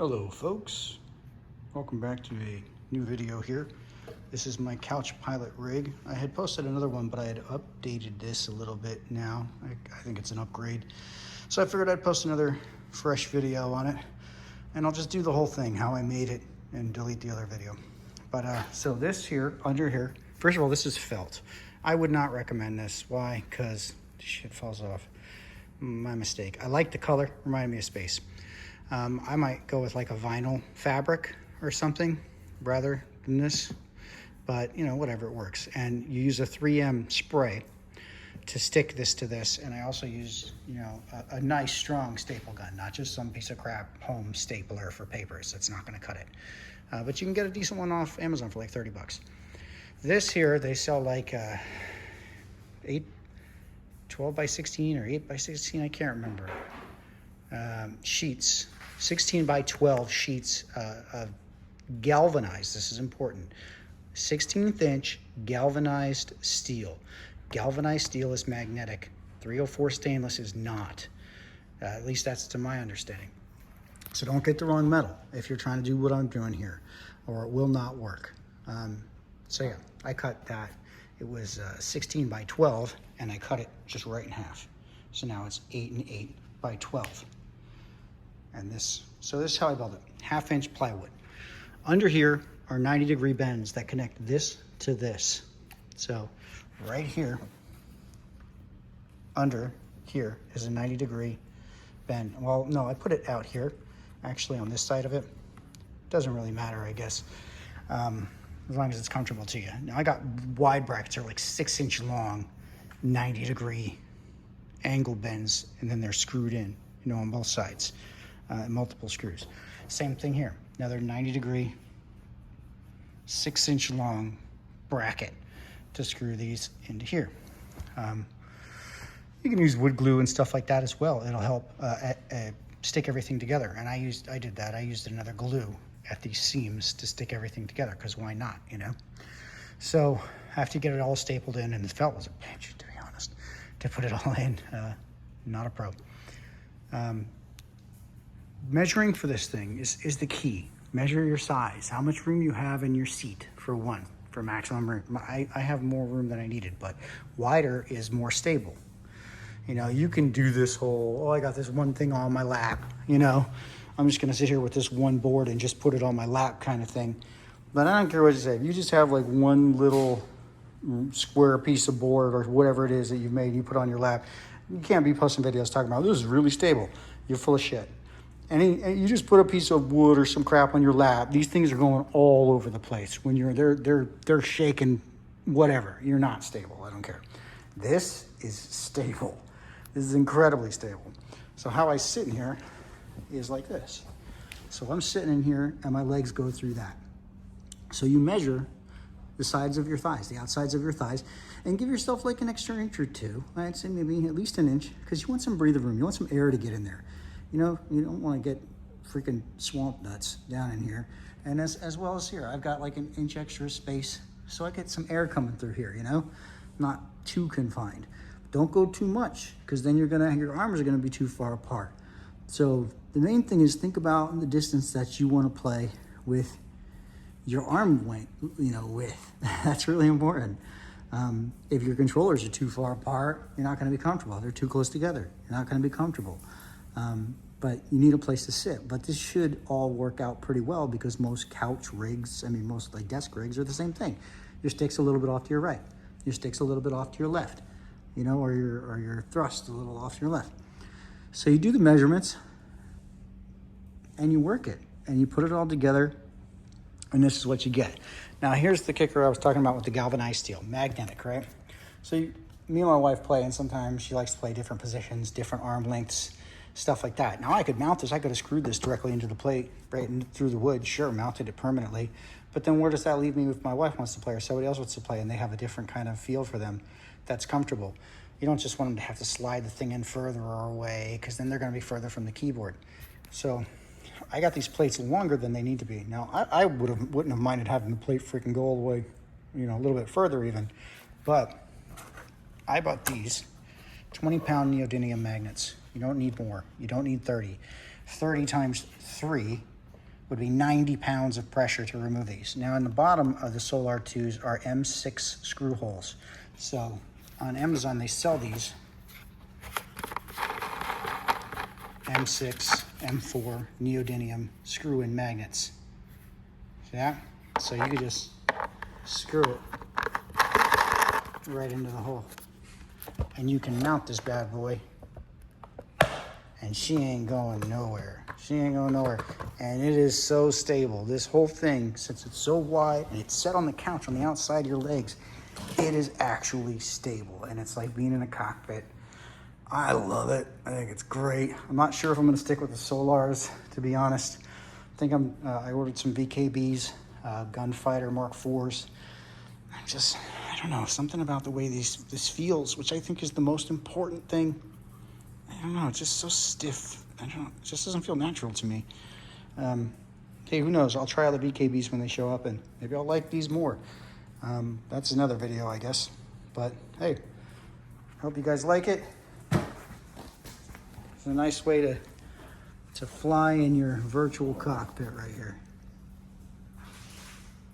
Hello folks, welcome back to a new video here. This is my couch pilot rig. I had posted another one, but I had updated this a little bit now. I think it's an upgrade. So I figured I'd post another fresh video on it, and I'll just do the whole thing, how I made it, and delete the other video. But so this here, under here, first of all, this is felt. I would not recommend this. Why? Because shit falls off. My mistake. I like the color, reminded me of space. I might go with like a vinyl fabric or something rather than this, but you know, whatever, it works. And you use a 3M spray to stick this to this. And I also use, you know, a nice strong staple gun, not just some piece of crap home stapler for papers. That's not gonna cut it. But you can get a decent one off Amazon for like 30 bucks. This here, they sell like 12 by 16 or 8 by 16, I can't remember. Sheets, 16 by 12 sheets of galvanized, this is important, 16th inch galvanized steel. Galvanized steel is magnetic. 304 stainless is not. At least that's to my understanding. So don't get the wrong metal if you're trying to do what I'm doing here, or it will not work. So yeah, I cut that. It was 16 by 12, and I cut it just right in half. So now it's 8 and 8 by 12. And this, so this is how I build it. 1/2 inch plywood. Under here are 90-degree bends that connect this to this. So right here, under here is a 90-degree bend. Well, no, I put it out here, actually on this side of it. Doesn't really matter, I guess, as long as it's comfortable to you. Now I got wide brackets, they're like 6-inch long, 90-degree angle bends, and then they're screwed in, you know, on both sides. Multiple screws. Same thing here. Another 90-degree, 6-inch long bracket to screw these into here. You can use wood glue and stuff like that as well. It'll help stick everything together. And I did that. I used another glue at these seams to stick everything together, because why not, you know? So after you get it all stapled in, and the felt was a bitch, to be honest, to put it all in, not a pro. Measuring for this thing is the key. Measure your size, how much room you have in your seat for maximum room. I have more room than I needed, but wider is more stable. You know, you can do this whole, oh, I got this one thing on my lap, you know, I'm just gonna sit here with this one board and just put it on my lap kind of thing. But I don't care what you say. If you just have like one little square piece of board or whatever it is that you've made, you put on your lap, you can't be posting videos talking about, this is really stable. You're full of shit. And you just put a piece of wood or some crap on your lap, these things are going all over the place. When they're shaking, whatever. You're not stable, I don't care. This is stable. This is incredibly stable. So how I sit in here is like this. So I'm sitting in here and my legs go through that. So you measure the sides of your thighs, the outsides of your thighs, and give yourself like an extra inch or two. I'd say maybe at least an inch, because you want some breathing room. You want some air to get in there. You know, you don't want to get freaking swamp nuts down in here. And as well as here, I've got like an inch extra space, so I get some air coming through here, you know? Not too confined. Don't go too much, because then your arms are gonna be too far apart. So the main thing is think about the distance that you want to play with your arm width. That's really important. If your controllers are too far apart, you're not gonna be comfortable. They're too close together, you're not gonna be comfortable. But you need a place to sit. But this should all work out pretty well, because most couch rigs, most like desk rigs are the same thing. Your stick's a little bit off to your right. Your stick's a little bit off to your left, you know, or your thrust a little off to your left. So you do the measurements and you work it and you put it all together, and this is what you get. Now here's the kicker I was talking about with the galvanized steel, magnetic, right? So me and my wife play, and sometimes she likes to play different positions, different arm lengths, stuff like that. Now I could mount this, I could have screwed this directly into the plate, right through the wood, sure, mounted it permanently. But then where does that leave me if my wife wants to play or somebody else wants to play and they have a different kind of feel for them that's comfortable? You don't just want them to have to slide the thing in further or away, because then they're gonna be further from the keyboard. So I got these plates longer than they need to be. Now I wouldn't have minded having the plate freaking go all the way, you know, a little bit further even. But I bought these 20-pound neodymium magnets. You don't need more. You don't need 30. 30 times 3 would be 90 pounds of pressure to remove these. Now in the bottom of the Solar 2s are M6 screw holes. So on Amazon they sell these M6, M4 neodymium screw-in magnets. See that? So you could just screw it right into the hole. And you can mount this bad boy, and she ain't going nowhere. She ain't going nowhere. And it is so stable. This whole thing, since it's so wide and it's set on the couch on the outside of your legs, it is actually stable. And it's like being in a cockpit. I love it. I think it's great. I'm not sure if I'm gonna stick with the Solars, to be honest. I think I ordered some VKBs, Gunfighter Mark IVs. I don't know, something about the way this feels, which I think is the most important thing. I don't know, it's just so stiff. I don't know, it just doesn't feel natural to me. Hey, who knows? I'll try out the VKBs when they show up, and maybe I'll like these more. That's another video, I guess. But hey, hope you guys like it. It's a nice way to fly in your virtual cockpit right here.